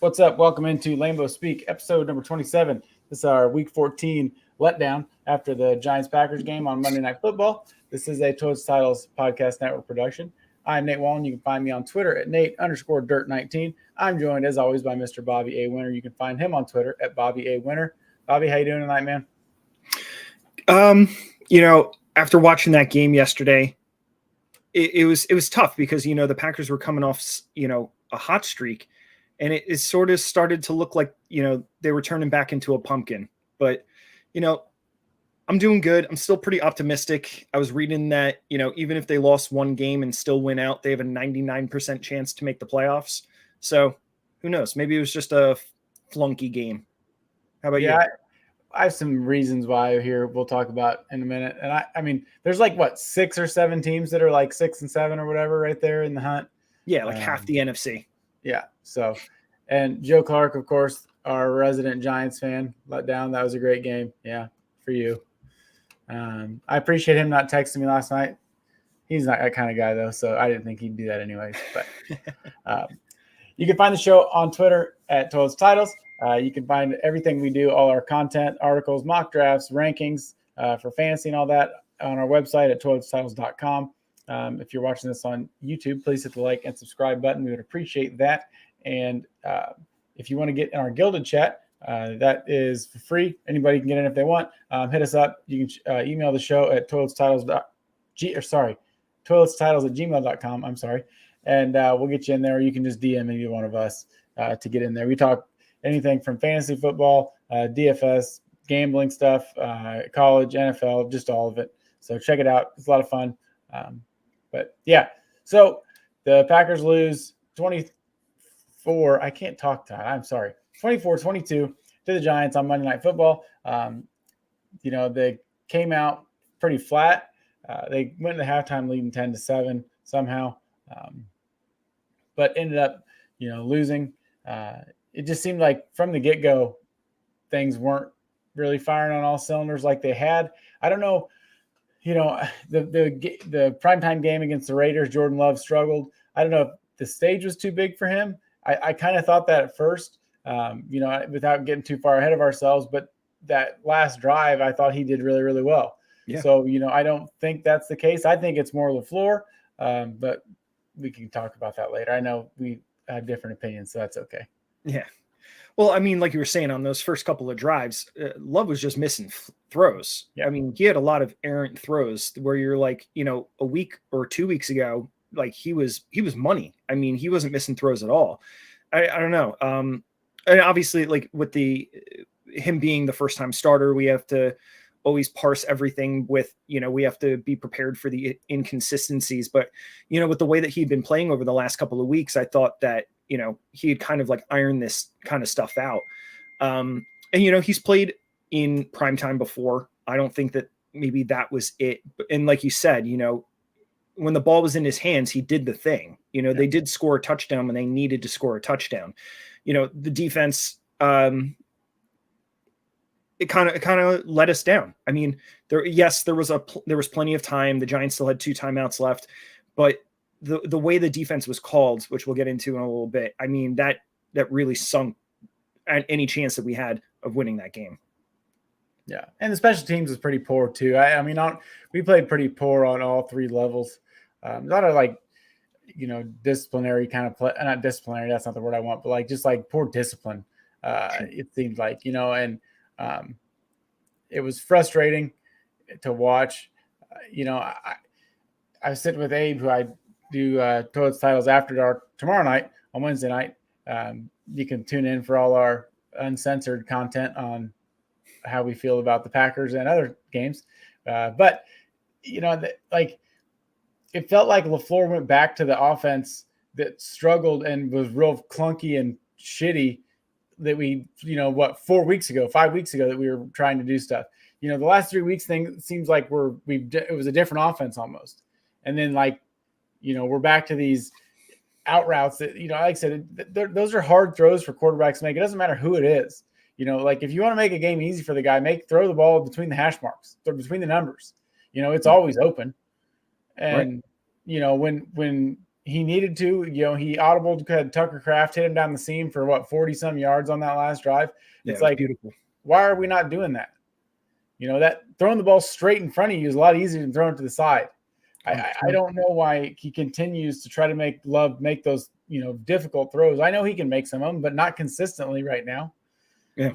What's up? Welcome into Lambeau Speak, episode number 27. This is our Week 14 letdown after the Giants-Packers game on Monday Night Football. This is a Towards Titles Podcast Network production. I'm Nate Wallen. You can find me on Twitter at Nate_Dirt19. I'm joined, as always, by Mr. Bobby A. Winter. You can find him on Twitter at Bobby A. Winter. Bobby, how you doing tonight, man? After watching that game yesterday, it was tough because, the Packers were coming off, a hot streak. And it sort of started to look like, they were turning back into a pumpkin. But, I'm doing good. I'm still pretty optimistic. I was reading that, even if they lost one game and still win out, they have a 99% chance to make the playoffs. So who knows? Maybe it was just a flunky game. How about you? I have some reasons why here we'll talk about in a minute. And I mean, there's like, 6 or 7 teams that are like 6 and 7 or whatever right there in the hunt. Yeah, like half the NFC. Yeah. So, and Joe Clark, of course, our resident Giants fan, let down. That was a great game. Yeah, for you. I appreciate him not texting me last night. He's not that kind of guy, though, so I didn't think he'd do that anyways. But you can find the show on Twitter at Towards Titles. You can find everything we do, all our content, articles, mock drafts, rankings for fantasy and all that on our website at towardstitles.com. If you're watching this on YouTube, please hit the like and subscribe button. We would appreciate that. And if you want to get in our Gilded chat, that is for free. Anybody can get in if they want. Hit us up. You can email the show at toiletstitles@gmail.com. I'm sorry. And we'll get you in there. Or you can just DM either one of us to get in there. We talk anything from fantasy football, DFS, gambling stuff, college, NFL, just all of it. So check it out. It's a lot of fun. But yeah, so the Packers lose 24. I can't talk to it. I'm sorry. 24-22 to the Giants on Monday Night Football. They came out pretty flat. They went into halftime leading 10-7 somehow, but ended up, losing. It just seemed like from the get-go, things weren't really firing on all cylinders like they had. I don't know. The primetime game against the Raiders, Jordan Love struggled. I don't know if the stage was too big for him. I kind of thought that at first, without getting too far ahead of ourselves. But that last drive, I thought he did really, really well. Yeah. So, I don't think that's the case. I think it's more LaFleur, but we can talk about that later. I know we have different opinions, so that's okay. Yeah. Well, I mean, like you were saying, on those first couple of drives, Love was just missing throws. Yeah. I mean, he had a lot of errant throws where you're like, a week or 2 weeks ago, like he was money. I mean, he wasn't missing throws at all. I don't know. And obviously, like with him being the first time starter, we have to always parse everything with, we have to be prepared for the inconsistencies. But, with the way that he'd been playing over the last couple of weeks, I thought that, he had kind of like ironed this kind of stuff out. And, he's played in primetime before. I don't think that maybe that was it. And like you said, when the ball was in his hands, he did the thing. They did score a touchdown when they needed to score a touchdown. The defense, it kind of let us down. I mean, there was plenty of time. The Giants still had 2 timeouts left, but the way the defense was called, which we'll get into in a little bit, I mean, that really sunk at any chance that we had of winning that game. Yeah, and the special teams was pretty poor too. We played pretty poor on all 3 levels. Not a disciplinary kind of play. Not disciplinary. That's not the word I want. But like just like poor discipline. It seemed like and it was frustrating to watch. I was sitting with Abe, who I do Towards Titles After Dark tomorrow night on Wednesday night. You can tune in for all our uncensored content on how we feel about the Packers and other games. But it felt like LaFleur went back to the offense that struggled and was real clunky and shitty that we, 5 weeks ago that we were trying to do stuff. The last 3 weeks thing seems like it was a different offense almost. And then we're back to these out routes that, like I said, those are hard throws for quarterbacks to make. It doesn't matter who it is. If you want to make a game easy for the guy, throw the ball between the hash marks, between the numbers. It's always open. And, when he needed to. He audibled Tucker Kraft, hit him down the seam for 40-some yards on that last drive. Yeah, it's like beautiful. Why are we not doing that? That throwing the ball straight in front of you is a lot easier than throwing it to the side. I don't know why he continues to try to make Love make those difficult throws. I know he can make some of them, but not consistently right now. Yeah.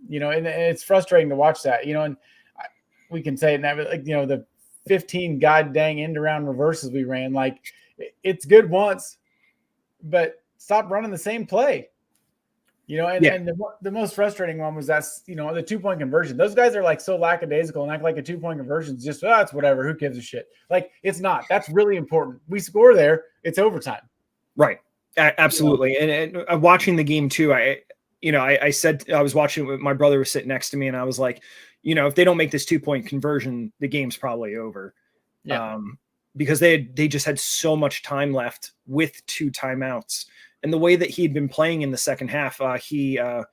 And it's frustrating to watch that. And we can say it now, but the 15 god dang end around reverses we ran, like it's good once, but stop running the same play. And the most frustrating one was the 2-point conversion. Those guys are like so lackadaisical and act like a 2-point conversion is just, it's whatever. Who gives a shit? Like it's not. That's really important. We score there. It's overtime. Right. Absolutely. And watching the game too, I said, I was watching it, my brother was sitting next to me and I was like, if they don't make this 2-point conversion, the game's probably over. Yeah. Because they just had so much time left with 2 timeouts. And the way that he'd been playing in the second half, their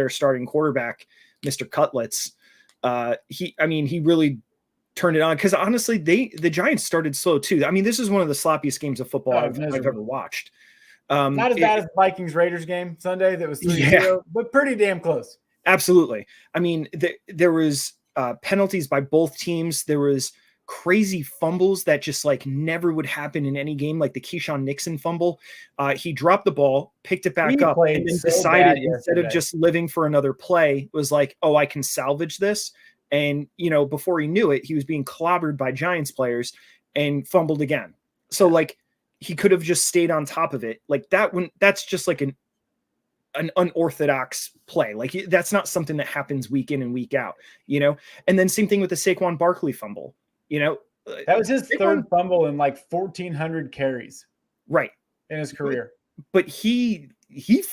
starting quarterback, Mr. Cutlets, he really turned it on. Because honestly, the Giants started slow too. I mean, this is one of the sloppiest games of football I've ever watched. Not as bad as the Vikings-Raiders game Sunday that was 3-0, but pretty damn close. Absolutely. I mean, there was penalties by both teams. There was crazy fumbles that just like never would happen in any game, like the Keyshawn Nixon fumble. He dropped the ball, picked it back up, and then decided instead of just living for another play, was like, oh, I can salvage this. And, before he knew it, he was being clobbered by Giants players and fumbled again. So like he could have just stayed on top of it. Like that's just like an unorthodox play. Like that's not something that happens week in and week out, and then same thing with the Saquon Barkley fumble. That was his third fumble in like 1,400 carries, right, in his career. But he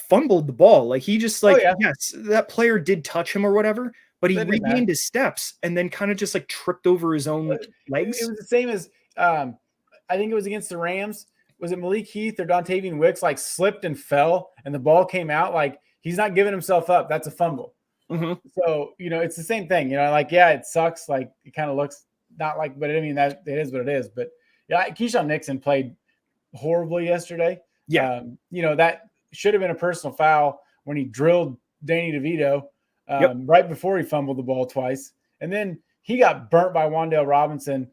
fumbled the ball. Like he just yes, that player did touch him or whatever, but he regained his steps and then kind of just like tripped over his own legs. It was the same as I think it was against the Rams. Was it Malik Heath or Dontavian Wicks like slipped and fell and the ball came out? Like he's not giving himself up. That's a fumble. Mm-hmm. So it's the same thing. It sucks. Like it kind of looks. Not like, but I mean, that it is what it is. But yeah, Keyshawn Nixon played horribly yesterday. Yeah. That should have been a personal foul when he drilled Danny DeVito right before he fumbled the ball twice. And then he got burnt by Wan'Dale Robinson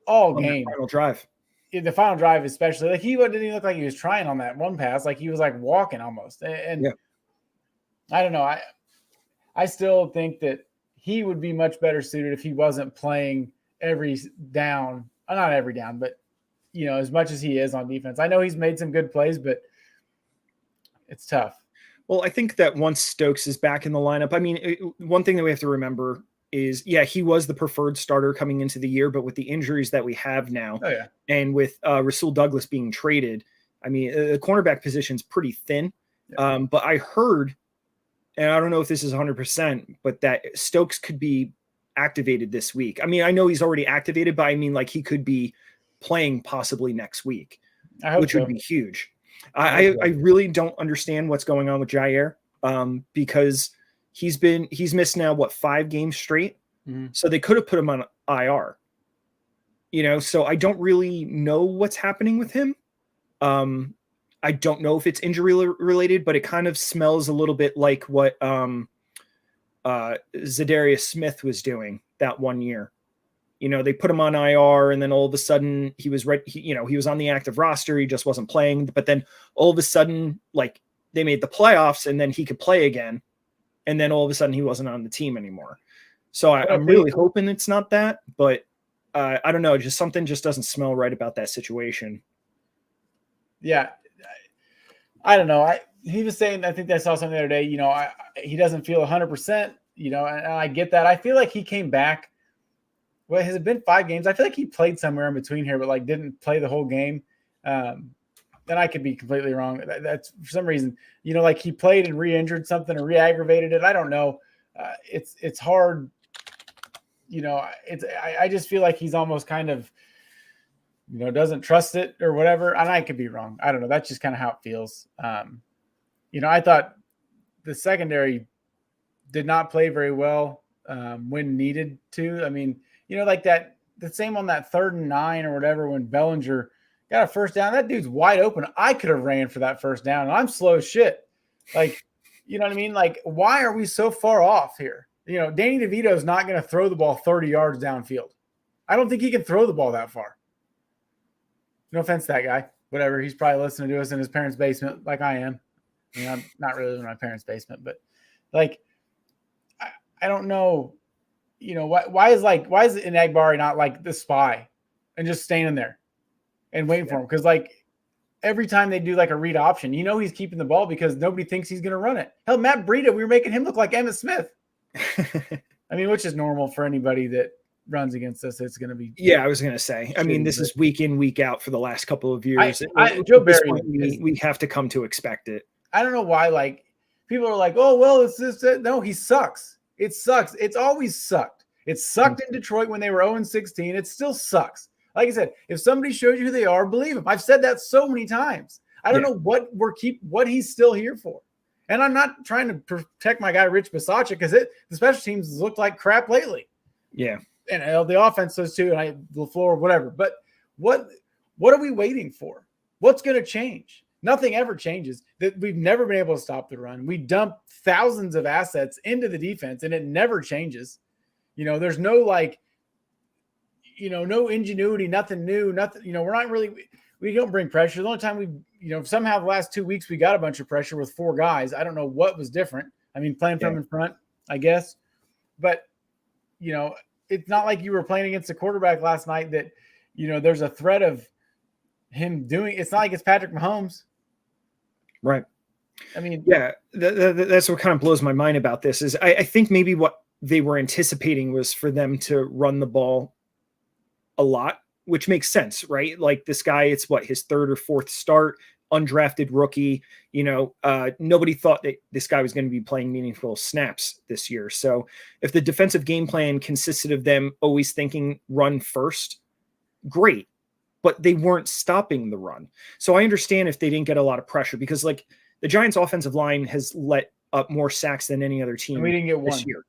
all game. The final drive. The final drive, especially. Like he didn't even look like he was trying on that one pass. Like he was like walking almost. And I don't know. I still think that he would be much better suited if he wasn't playing every down. Not every down, but, as much as he is on defense. I know he's made some good plays, but it's tough. Well, I think that once Stokes is back in the lineup, I mean, one thing that we have to remember is, he was the preferred starter coming into the year, but with the injuries that we have now and with Rasul Douglas being traded, I mean, the cornerback position is pretty thin. Yeah. But I heard, and I don't know if this is 100%, but that Stokes could be activated this week. I mean, I know he's already activated, but I mean, like he could be playing possibly next week, which would be huge. I really don't understand what's going on with Jair, because he's missed now 5 games straight. Mm-hmm. So they could have put him on IR, so I don't really know what's happening with him. I don't know if it's injury related, but it kind of smells a little bit like what Zadarius Smith was doing that one year. They put him on IR and then all of a sudden he was he was on the active roster. He just wasn't playing, but then all of a sudden, like they made the playoffs and then he could play again. And then all of a sudden he wasn't on the team anymore. So I'm really hoping it's not that, but I don't know. Just something just doesn't smell right about that situation. Yeah. I don't know. He was saying, I think I saw something the other day, he doesn't feel 100%, and I get that. I feel like he came back. Well, has it been 5 games? I feel like he played somewhere in between here, but like didn't play the whole game. Then I could be completely wrong. That's for some reason, like he played and re-injured something or re-aggravated it. I don't know. It's hard. I just feel like he's almost kind of, doesn't trust it or whatever. And I could be wrong. I don't know. That's just kind of how it feels. I thought the secondary did not play very well when needed to. I mean, like that the same on that 3rd and 9 or whatever when Bellinger got a first down. That dude's wide open. I could have ran for that first down, and I'm slow as shit. Like, you know what I mean? Like, why are we so far off here? You know, Danny DeVito is not going to throw the ball 30 yards downfield. I don't think he can throw the ball that far. No offense to that guy. Whatever. He's probably listening to us in his parents' basement like I am. I mean, I'm not really in my parents' basement, but like, I don't know. You know, why is Enagbari not like the spy and just standing there and waiting for him? Because like every time they do like a read option, you know he's keeping the ball because nobody thinks he's going to run it. Hell, Matt Breida, we were making him look like Emmitt Smith. I mean, which is normal for anybody that runs against us. It's going to be. Yeah, I was going to say. I mean, this is week in, week out for the last couple of years. Joe Barry, we have to come to expect it. I don't know why. Like people are like, oh well, it's this. No, he sucks. It sucks. It's always sucked. It sucked in Detroit when they were 0-16. It still sucks. Like I said, if somebody shows you who they are, believe them. I've said that so many times. I don't know what he's still here for. And I'm not trying to protect my guy Rich Bisaccia because the special teams has looked like crap lately. Yeah. And the offense does too, and LaFleur, whatever. But what are we waiting for? What's going to change? Nothing ever changes. That we've never been able to stop the run. We dump thousands of assets into the defense, and it never changes. You know, there's no like, you know, no ingenuity, nothing new, nothing. You know, we're not really. We don't bring pressure. The only time we, you know, somehow the last 2 weeks we got a bunch of pressure with 4 guys. I don't know what was different. I mean, playing from in front, I guess. But, you know, it's not like you were playing against a quarterback last night that, you know, there's a threat of him doing. It's not like it's Patrick Mahomes. Right. I mean, yeah, that's what kind of blows my mind about this is I think maybe what they were anticipating was for them to run the ball a lot, which makes sense, right? Like this guy, it's what, his 3rd or 4th start, undrafted rookie, you know, nobody thought that this guy was going to be playing meaningful snaps this year. So if the defensive game plan consisted of them always thinking run first, great, but they weren't stopping the run. So I understand if they didn't get a lot of pressure because like the Giants offensive line has let up more sacks than any other team. And we didn't get this one year.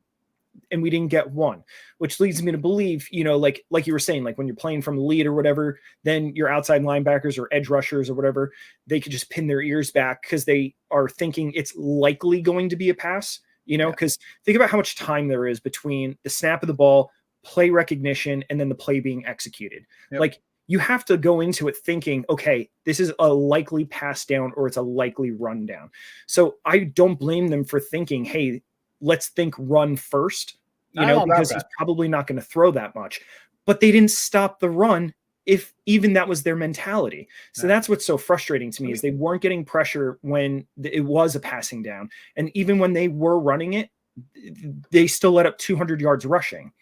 And we didn't get one, which leads me to believe, you know, like you were saying, like when you're playing from the lead or whatever, then your outside linebackers or edge rushers or whatever, they could just pin their ears back because they are thinking it's likely going to be a pass, you know, because think about how much time there is between the snap of the ball, play recognition, and then the play being executed. Yep. Like you have to go into it thinking, okay, this is a likely pass down or it's a likely run down. So I don't blame them for thinking, hey, let's think run first, you know, because he's probably not going to throw that much. But they didn't stop the run if even that was their mentality. So that's what's so frustrating to me is they weren't getting pressure when it was a passing down. And even when they were running it, they still let up 200 yards rushing.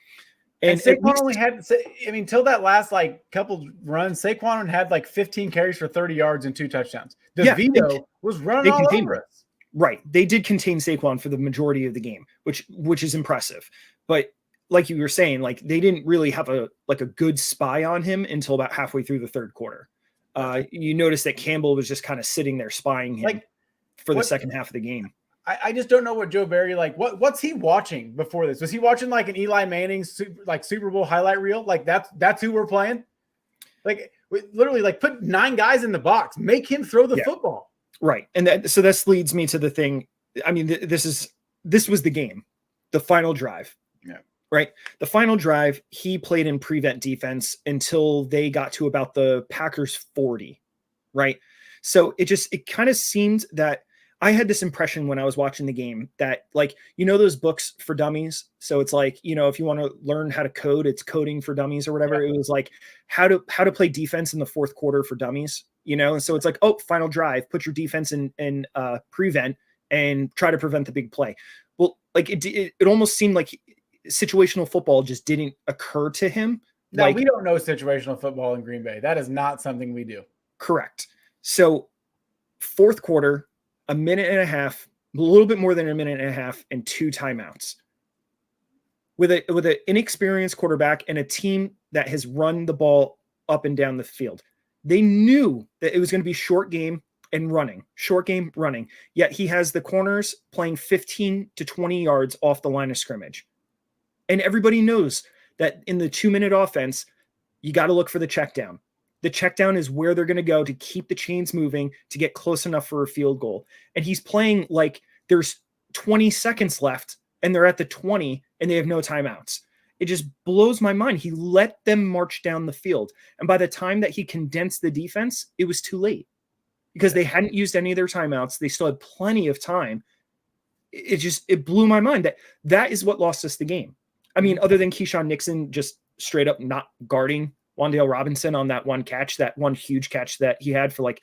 And Saquon only had, I mean, till that last like couple runs, Saquon had like 15 carries for 30 yards and 2 touchdowns. DeVito was running all over us. Right. They did contain Saquon for the majority of the game, which is impressive. But like you were saying, like they didn't really have a good spy on him until about halfway through the 3rd quarter. You notice that Campbell was just kind of sitting there spying him for the second half of the game. I just don't know what Joe Barry, like what's he watching before this? Was he watching like an Eli Manning Super Bowl highlight reel? Like that's who we're playing? Like literally like put 9 guys in the box, make him throw the football. Right. And so this leads me to the thing. I mean, this was the game, the final drive. Yeah. Right. The final drive, he played in prevent defense until they got to about the Packers 40. Right. So it kind of seemed that I had this impression when I was watching the game that like, you know, those books for dummies. So it's like, you know, if you want to learn how to code, it's coding for dummies or whatever. Yeah. It was like how to play defense in the 4th quarter for dummies, you know? And so it's like, oh, final drive, put your defense in prevent and try to prevent the big play. Well, like it almost seemed like situational football just didn't occur to him. No, like, we don't know situational football in Green Bay. That is not something we do. Correct. So 4th quarter, a minute and a half, a little bit more than a minute and a half, and 2 timeouts. With an inexperienced quarterback and a team that has run the ball up and down the field. They knew that it was going to be short game and running. Yet he has the corners playing 15 to 20 yards off the line of scrimmage. And everybody knows that in the 2-minute offense, you got to look for the check down. The check down is where they're going to go to keep the chains moving to get close enough for a field goal. And he's playing like there's 20 seconds left and they're at the 20 and they have no timeouts. It just blows my mind. He let them march down the field. And by the time that he condensed the defense, it was too late because they hadn't used any of their timeouts. They still had plenty of time. It blew my mind that is what lost us the game. I mean, other than Keyshawn Nixon just straight up not guarding Wan'Dale Robinson on that one catch, that one huge catch that he had for like,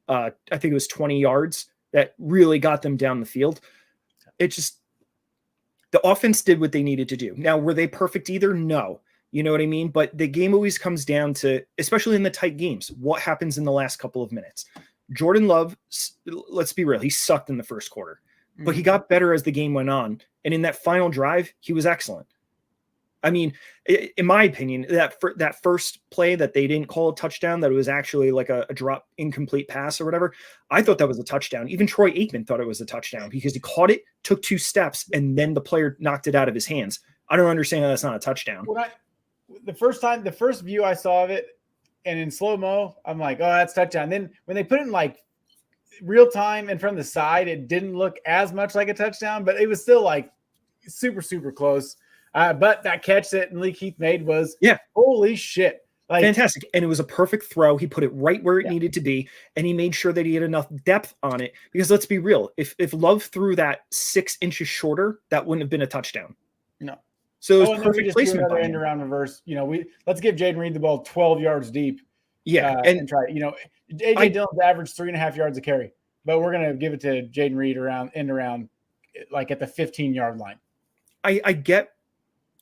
I think it was 20 yards that really got them down the field. The offense did what they needed to do. Now, were they perfect either? No. You know what I mean? But the game always comes down to, especially in the tight games, what happens in the last couple of minutes. Jordan Love, let's be real, he sucked in the first quarter, but he got better as the game went on. And in that final drive, he was excellent. I mean, in my opinion, that first play that they didn't call a touchdown, that it was actually like a drop incomplete pass or whatever, I thought that was a touchdown. Even Troy Aikman thought it was a touchdown because he caught it, took 2 steps, and then the player knocked it out of his hands. I don't understand how that's not a touchdown. The first view I saw of it, and in slow-mo, I'm like, oh, that's touchdown. Then when they put it in like real time and from the side, it didn't look as much like a touchdown, but it was still like super, super close. But that catch that Malik Heath made was, holy shit. Like, fantastic. And it was a perfect throw. He put it right where it needed to be, and he made sure that he had enough depth on it. Because let's be real, if Love threw that 6 inches shorter, that wouldn't have been a touchdown. No. So it was perfect placement. Another end around reverse. Let's give Jaden Reed the ball 12 yards deep. Yeah. And try. AJ Dillon's averaged 3.5 yards a carry, but we're going to give it to Jaden Reed around like at the 15-yard line. I get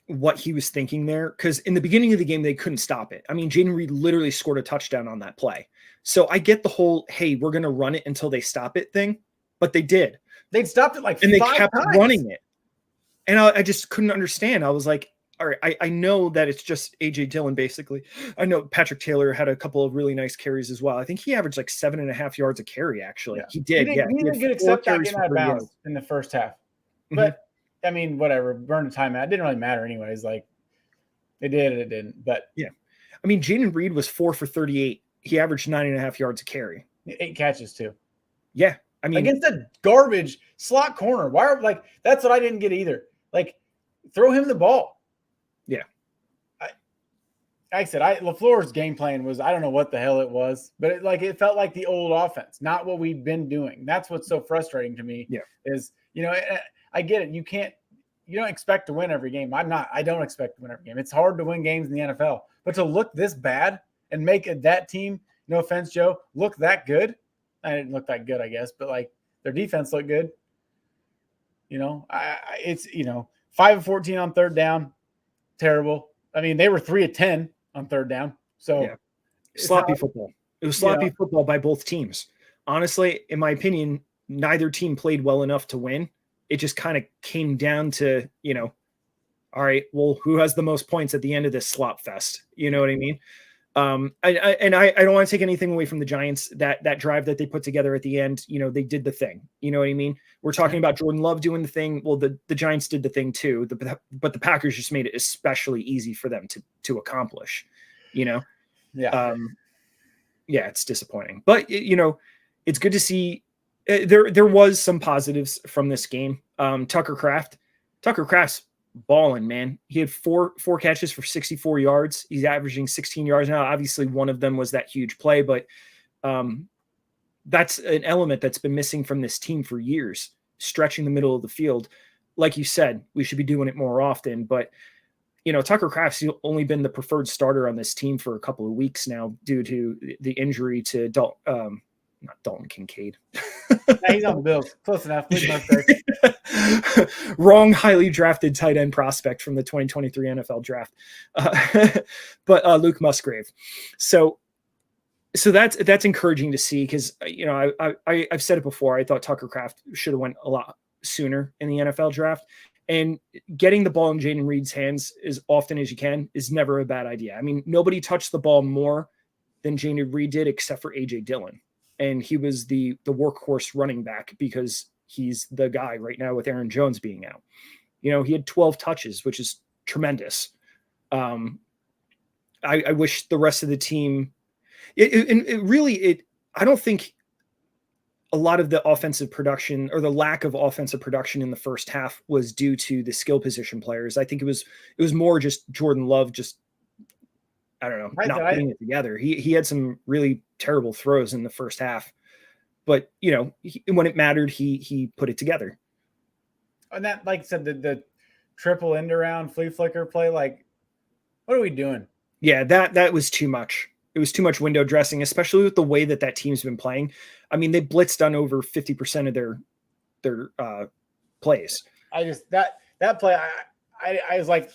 what he was thinking there, because in the beginning of the game, they couldn't stop it. I mean, Jaden Reed literally scored a touchdown on that play. So I get the whole, hey, we're going to run it until they stop it thing, but they did. They'd stopped it like and 5 they kept times. running it. And I just couldn't understand. I was like, all right, I know that it's just AJ Dillon, basically. I know Patrick Taylor had a couple of really nice carries as well. I think he averaged like 7.5 yards a carry, actually. Yeah. He did. He didn't get accepted back in that bounds in the first half. But I mean, whatever, burn a timeout. It didn't really matter anyways. Like, it did and it didn't. But yeah. I mean, Jaden Reed was 4 for 38. He averaged 9.5 yards a carry. 8 catches too. Yeah. I mean, against the garbage slot corner. That's what I didn't get either. Like, throw him the ball. Yeah. I said, LaFleur's game plan was, I don't know what the hell it was, but it felt like the old offense, not what we've been doing. That's what's so frustrating to me. Yeah. Is, I get it. You don't expect to win every game. I don't expect to win every game. It's hard to win games in the NFL, but to look this bad and make that team, no offense, Joe, look that good. I didn't look that good, I guess, but like their defense looked good. It's 5 of 14 on third down. Terrible. I mean, they were 3 of 10 on third down. So yeah. Sloppy football. It was sloppy football by both teams. Honestly, in my opinion, neither team played well enough to win. It just kind of came down to, all right, well, who has the most points at the end of this slop fest? You know what I mean? I don't want to take anything away from the Giants. That drive that they put together at the end, they did the thing. You know what I mean? We're talking about Jordan Love doing the thing. Well, the Giants did the thing too, but the Packers just made it especially easy for them to accomplish. Yeah. Yeah, it's disappointing, but it's good to see. There was some positives from this game. Tucker Kraft's balling, man. He had four catches for 64 yards. He's averaging 16 yards now. Obviously, one of them was that huge play, but that's an element that's been missing from this team for years, stretching the middle of the field. Like you said, we should be doing it more often, but Tucker Kraft's only been the preferred starter on this team for a couple of weeks now due to the injury to not Dalton Kincaid. He's on the Bills. Close enough. Wrong highly drafted tight end prospect from the 2023 NFL draft. But Luke Musgrave. So that's encouraging to see because, I've said it before. I thought Tucker Kraft should have went a lot sooner in the NFL draft. And getting the ball in Jaden Reed's hands as often as you can is never a bad idea. I mean, nobody touched the ball more than Jaden Reed did except for AJ Dillon. And he was the workhorse running back because he's the guy right now with Aaron Jones being out. He had 12 touches, which is tremendous. I wish the rest of the team. I don't think a lot of the offensive production or the lack of offensive production in the first half was due to the skill position players. I think it was more just Jordan Love just, I don't know, not putting it together. He had some really terrible throws in the first half, but when it mattered, he put it together. And that, like I said, the triple end around flea flicker play, like, what are we doing? Yeah, that was too much. It was too much window dressing, especially with the way that team's been playing. I mean, they blitzed on over 50% of their plays. I just that play, I was like,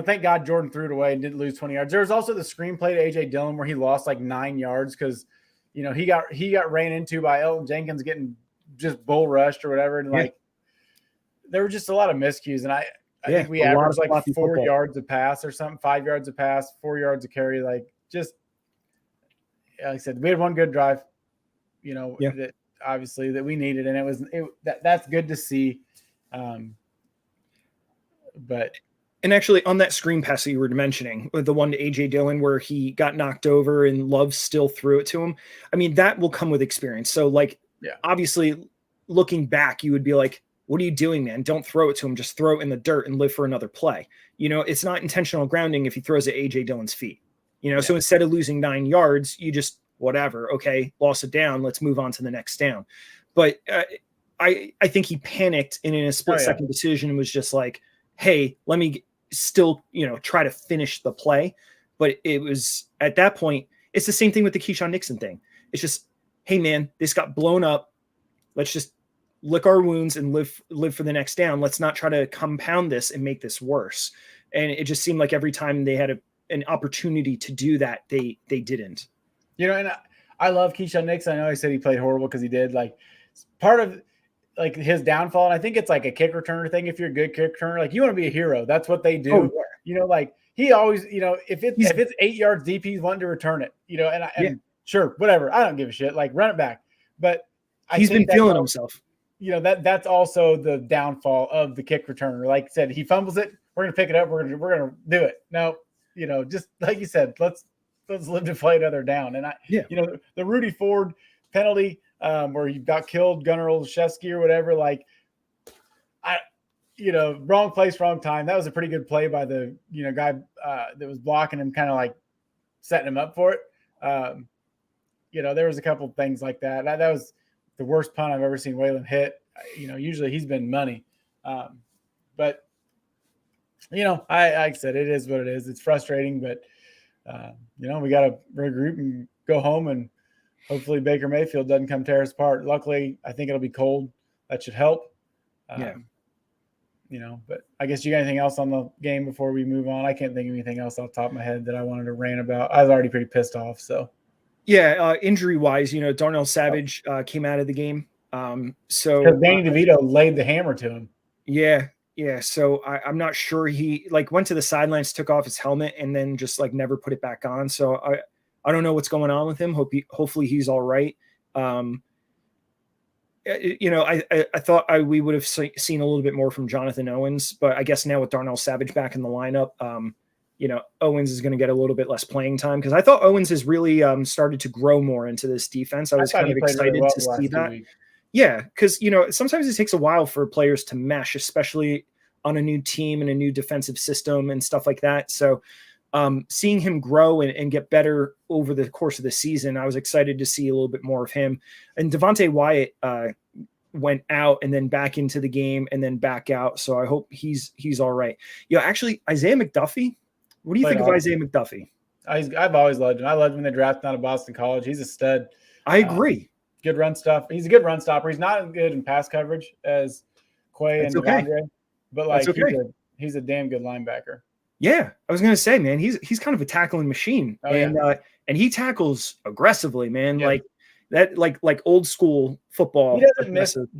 thank God Jordan threw it away and didn't lose 20 yards. There was also the screenplay to AJ Dillon where he lost like 9 yards because he got ran into by Elton Jenkins getting just bull rushed or whatever, and like there were just a lot of miscues, and I think we averaged like 4 yards a pass or something, 5 yards a pass, 4 yards a carry, like just. Like I said, we had one good drive, that obviously that we needed, and that's good to see. But actually on that screen pass that you were mentioning, the one to AJ Dillon where he got knocked over and Love still threw it to him. I mean, that will come with experience. So obviously looking back, you would be like, what are you doing, man? Don't throw it to him. Just throw it in the dirt and live for another play. It's not intentional grounding if he throws at AJ Dillon's feet. So instead of losing 9 yards, you just whatever. Okay, lost it down. Let's move on to the next down. But I think he panicked and in a split second decision was just like, hey, let me still try to finish the play. But it was at that point, it's the same thing with the Keyshawn Nixon thing. It's just, hey man, this got blown up. Let's just lick our wounds and live for the next down. Let's not try to compound this and make this worse. And it just seemed like every time they had an opportunity to do that, they didn't. And I love Keyshawn Nixon. I know I said he played horrible because he did. Like, part of like his downfall, and I think it's like a kick returner thing. If you're a good kick returner, like you want to be a hero. That's what they do. Oh, yeah. Like he always, if it's 8 yards deep, he's wanting to return it. And sure, whatever. I don't give a shit. Like run it back. But he's been feeling himself. That's also the downfall of the kick returner. Like I said, he fumbles it. We're gonna pick it up. We're gonna do it. No, just like you said, let's live to play another down. And the Rudy Ford penalty where he got killed, Gunnar Olszewski or whatever, like wrong place, wrong time. That was a pretty good play by the guy that was blocking him, kind of like setting him up for it. There was a couple of things like that. That was the worst punt I've ever seen Waylon hit. Usually he's been money. But like I said, it is what it is. It's frustrating, but we got to regroup and go home, and hopefully Baker Mayfield doesn't come tear us apart. Luckily, I think it'll be cold. That should help. But I guess you got anything else on the game before we move on? I can't think of anything else off the top of my head that I wanted to rant about. I was already pretty pissed off. So injury-wise, Darnell Savage came out of the game. So Danny DeVito laid the hammer to him. Yeah, so I'm not sure he went to the sidelines, took off his helmet, and then just never put it back on. So I don't know what's going on with him. Hopefully he's all right. I thought we would have seen a little bit more from Jonathan Owens, but I guess now with Darnell Savage back in the lineup, Owens is going to get a little bit less playing time because I thought Owens has really started to grow more into this defense. I was kind of excited really to see that. Yeah, because sometimes it takes a while for players to mesh, especially on a new team and a new defensive system and stuff like that. So seeing him grow and get better over the course of the season, I was excited to see a little bit more of him. And Devontae Wyatt went out and then back into the game and then back out. So I hope he's all right. Actually, Isaiah McDuffie. What do you think of Isaiah McDuffie? I've always loved him. I loved him when they drafted him out of Boston College. He's a stud. I agree. Good run stuff. He's a good run stopper. He's not as good in pass coverage as Quay and DeAndre, but he's a damn good linebacker. Yeah, I was gonna say, man, he's kind of a tackling machine, and he tackles aggressively, man. Yeah. Like old school football.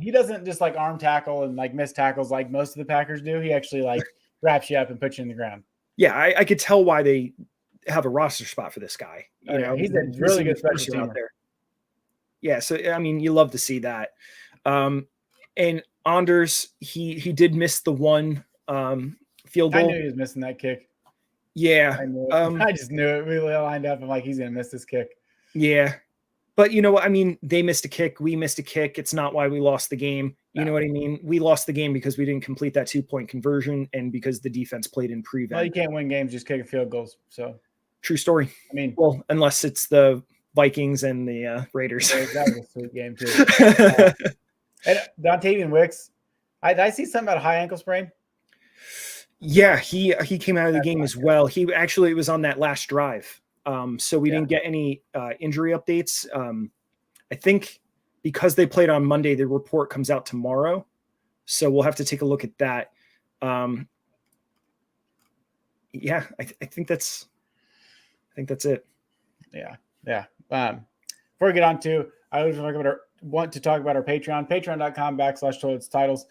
He doesn't just arm tackle and miss tackles like most of the Packers do. He actually wraps you up and puts you in the ground. Yeah, I could tell why they have a roster spot for this guy. He's a really good special teamer. Out there. Yeah, so I mean, you love to see that. And Anders, he did miss the one field goal. I knew he was missing that kick. Yeah. I just knew it. We lined up. I'm like, he's going to miss this kick. Yeah. But you know what? I mean, they missed a kick. We missed a kick. It's not why we lost the game. You know what I mean? We lost the game because we didn't complete that 2-point conversion and because the defense played in prevent. Well, you can't win games just kicking field goals. So true story. I mean, well, unless it's the Vikings and the Raiders. That was a sweet game too. And Dontavian Wicks, I see something about a high ankle sprain. Yeah, he came out of the game as well. He actually was on that last drive. So we didn't get any injury updates. I think because they played on Monday, the report comes out tomorrow. So we'll have to take a look at that. Yeah, I think that's it. Yeah. Before we get on to, I always want to talk about our Patreon, patreon.com/toiletstitles.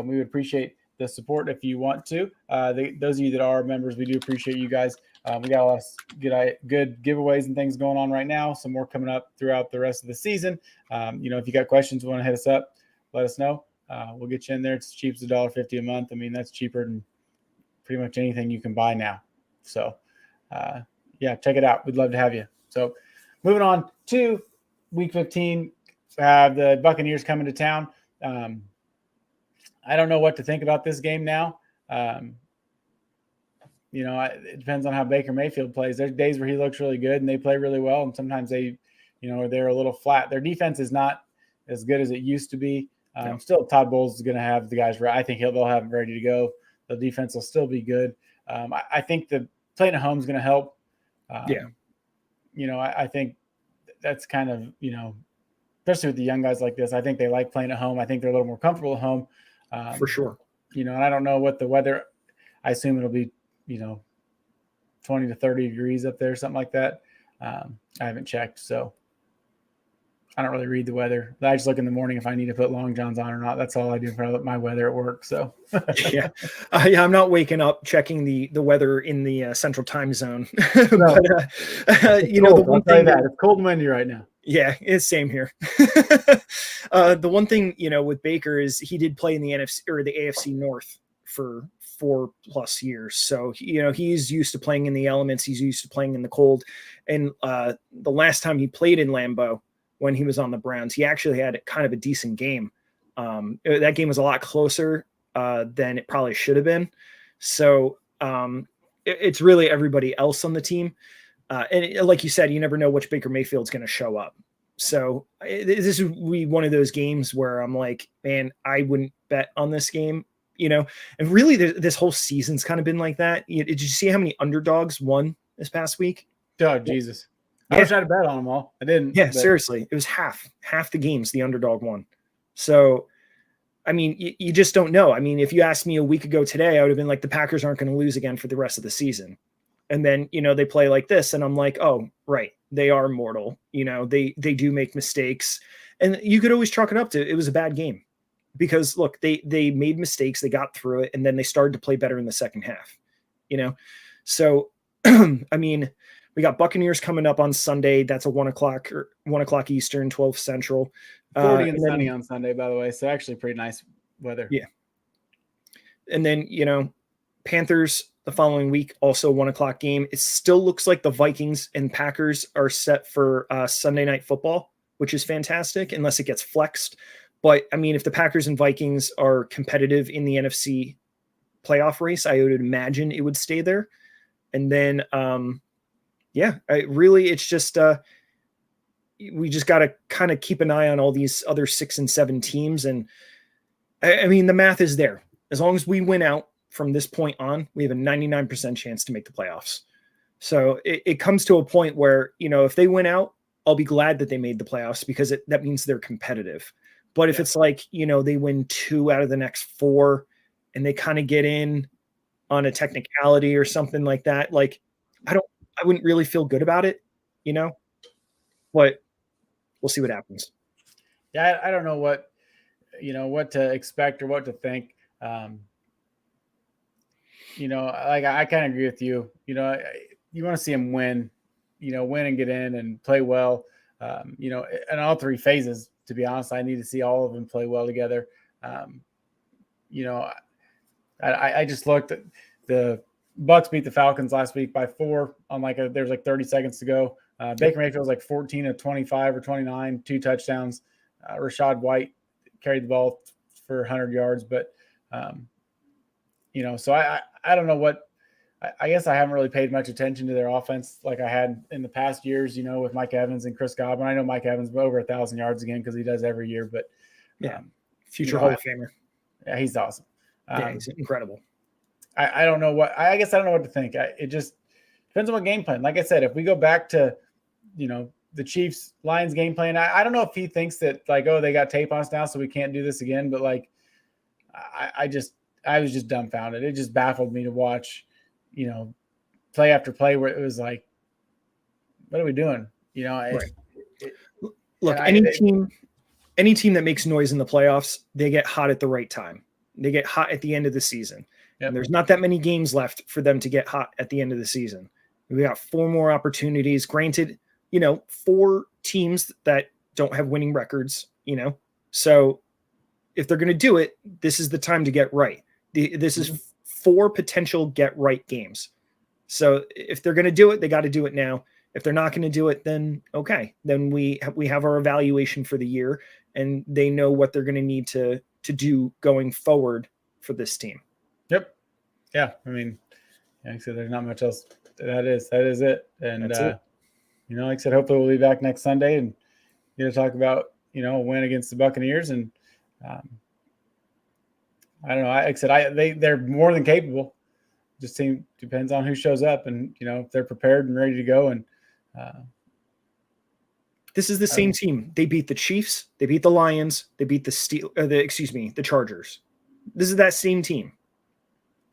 We would appreciate the support if you want to. Those of you that are members, we do appreciate you guys. We got a lot of good giveaways and things going on right now. Some more coming up throughout the rest of the season. If you got questions, want to hit us up, let us know. We'll get you in there. It's cheap as $1.50 a month. I mean, that's cheaper than pretty much anything you can buy now. So, check it out. We'd love to have you. So, moving on to Week 15, the Buccaneers coming to town. I don't know what to think about this game now. It depends on how Baker Mayfield plays. There's days where he looks really good and they play really well, and sometimes they're a little flat. Their defense is not as good as it used to be. Still, Todd Bowles is going to have the guys. I think they'll have them ready to go. The defense will still be good. I think the playing at home is going to help. I think that's kind of, especially with the young guys like this, I think they like playing at home. I think they're a little more comfortable at home. For sure. And I don't know what the weather, I assume it'll be, 20 to 30 degrees up there, something like that. I haven't checked, so I don't really read the weather. I just look in the morning if I need to put long johns on or not. That's all I do for my weather at work. So I'm not waking up checking the weather in the central time zone. But, the one thing that it's cold and windy right now. Yeah, it's same here. The one thing, with Baker is he did play in the NFC or the AFC North for 4+ years. So, he's used to playing in the elements. He's used to playing in the cold. And the last time he played in Lambeau, when he was on the Browns, he actually had kind of a decent game. That game was a lot closer than it probably should have been. So it's really everybody else on the team. Like you said, you never know which Baker Mayfield's going to show up. So this would be one of those games where I'm like, man, I wouldn't bet on this game, and really this whole season's kind of been like that. Did you see how many underdogs won this past week? Oh, Jesus. I wish I had a bet on them all. I didn't. Yeah, seriously. It was half the games the underdog won. So, I mean, you just don't know. I mean, if you asked me a week ago today, I would have been like, the Packers aren't going to lose again for the rest of the season. And then, they play like this. And I'm like, oh, right. They are mortal. They do make mistakes. And you could always chalk it up to it was a bad game. Because, look, they made mistakes. They got through it. And then they started to play better in the second half. So, I mean, we got Buccaneers coming up on Sunday. That's a 1 o'clock Eastern, 12 Central. 40 and sunny on Sunday, by the way. So actually pretty nice weather. Yeah. And then, Panthers the following week, also 1 o'clock game. It still looks like the Vikings and Packers are set for Sunday Night Football, which is fantastic, unless it gets flexed. But, I mean, if the Packers and Vikings are competitive in the NFC playoff race, I would imagine it would stay there. And then, it's just we just got to kind of keep an eye on all these other 6 and 7 teams. And I mean, the math is there. As long as we win out from this point on, we have a 99% chance to make the playoffs. So it comes to a point where, if they win out, I'll be glad that they made the playoffs because that means they're competitive. But if it's like, they win 2 out of the next 4 and they kind of get in on a technicality or something like that, like I wouldn't really feel good about it, but we'll see what happens. Yeah. I don't know what to expect or what to think. I kind of agree with you. You want to see them win and get in and play well. In all 3 phases, to be honest, I need to see all of them play well together. I just looked at Bucks beat the Falcons last week by 4 on there's 30 seconds to go. Baker Mayfield was 14 of 25 or 29, 2 touchdowns. Rashad White carried the ball for 100 yards, but so I don't know what. I guess I haven't really paid much attention to their offense like I had in the past years, with Mike Evans and Chris Godwin. I know Mike Evans over 1,000 yards again because he does every year, but future Hall of Famer. Yeah, he's awesome. He's incredible. I don't know what I guess I don't know what to think. It just depends on what game plan. Like I said, if we go back to, the Chiefs Lions game plan, I don't know if he thinks that they got tape on us now, so we can't do this again. But I was just dumbfounded. It just baffled me to watch, play after play where it was like, what are we doing? Right. Look, any team that makes noise in the playoffs, they get hot at the right time. They get hot at the end of the season. Yep. And there's not that many games left for them to get hot at the end of the season. We got 4 more opportunities. Granted, 4 teams that don't have winning records, So if they're going to do it, this is the time to get right. This is 4 potential get right games. So if they're going to do it, they got to do it now. If they're not going to do it, then okay. Then we have our evaluation for the year, and they know what they're going to need to do going forward for this team. Yep. Yeah. I mean, like I said, there's not much else. That is it. And, that's it. Like I said, hopefully we'll be back next Sunday and talk about, a win against the Buccaneers. And I don't know. Like I said, they're more than capable. Just depends on who shows up and, if they're prepared and ready to go. And this is the same team. They beat the Chiefs. They beat the Lions. They beat the Chargers. This is that same team.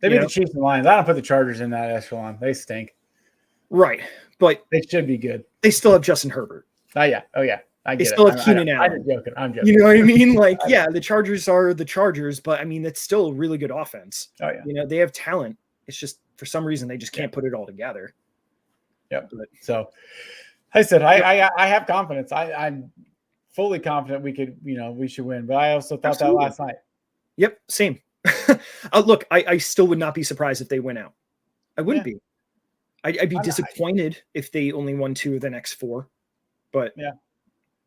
They beat the Chiefs and Lions. I don't put the Chargers in that echelon. They stink. Right. But they should be good. They still have Justin Herbert. Oh, yeah. I get they still have Keenan Allen. I'm joking. You know what I mean? The Chargers are the Chargers, but I mean, that's still a really good offense. Oh, yeah. They have talent. It's just for some reason they just can't put it all together. Yep. So I said, I have confidence. I'm fully confident we could, we should win. But I also thought that last night. Yep. Same. Look, I still would not be surprised if they went out. I wouldn't be. I'd be disappointed if they only won 2 of the next 4. But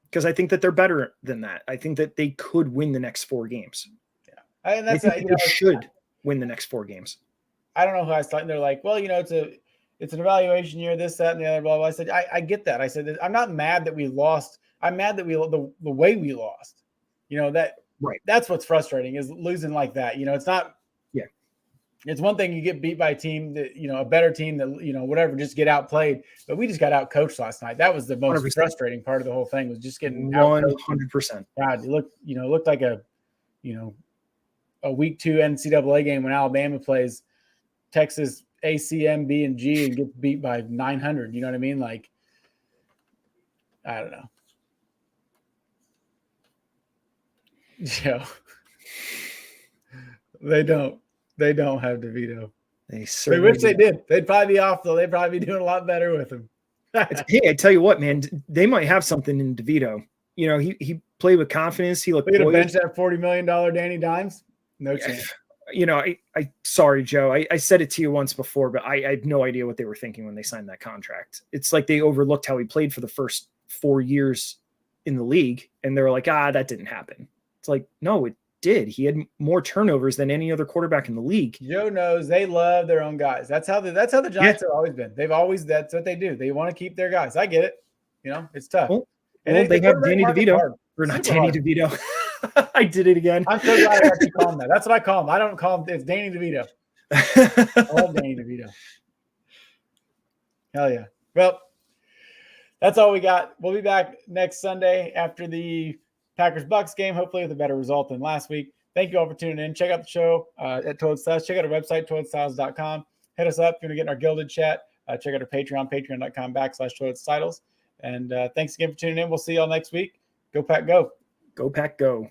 because I think that they're better than that. I think that they could win the next 4 games. Yeah. And that's they should win the next 4 games. I don't know who I was talking. They're like, well, it's an evaluation year, this, that, and the other, blah, blah. I said, I get that. I said, I'm not mad that we lost. I'm mad that the way we lost, that's what's frustrating is losing like that. It's not, it's one thing you get beat by a team that, a better team that, whatever, just get outplayed. But we just got outcoached last night. That was the most 100%. Frustrating part of the whole thing was just getting 100%. God, it looked like a week 2 NCAA game when Alabama plays Texas ACM, B, and G and gets beat by 900. You know what I mean? I don't know. They don't have DeVito. They wish they did. They'd probably be off, though. They'd probably be doing a lot better with him. Hey, I tell you what, man, they might have something in DeVito. He played with confidence. He looked. They're going to bench that $40 million Danny Dimes? No chance. I sorry, Joe. I said it to you once before, but I had no idea what they were thinking when they signed that contract. It's like they overlooked how he played for the first 4 years in the league, and they were like, that didn't happen. It's like, no, it did. He had more turnovers than any other quarterback in the league. Joe knows they love their own guys. That's how the Giants have always been. That's what they do. They want to keep their guys. I get it. It's tough. Well, they have Danny DeVito. Or not Danny DeVito. I did it again. I'm so glad I actually call him that. That's what I call him. I don't call him. It's Danny DeVito. I love Danny DeVito. Hell yeah. Well, that's all we got. We'll be back next Sunday after the Packers-Bucks game, hopefully with a better result than last week. Thank you all for tuning in. Check out the show at Toad Styles. Check out our website, toadstyles.com. Hit us up if you want to get in our gilded chat. Check out our Patreon, patreon.com/toadstyles. And thanks again for tuning in. We'll see you all next week. Go Pack, go. Go Pack, go.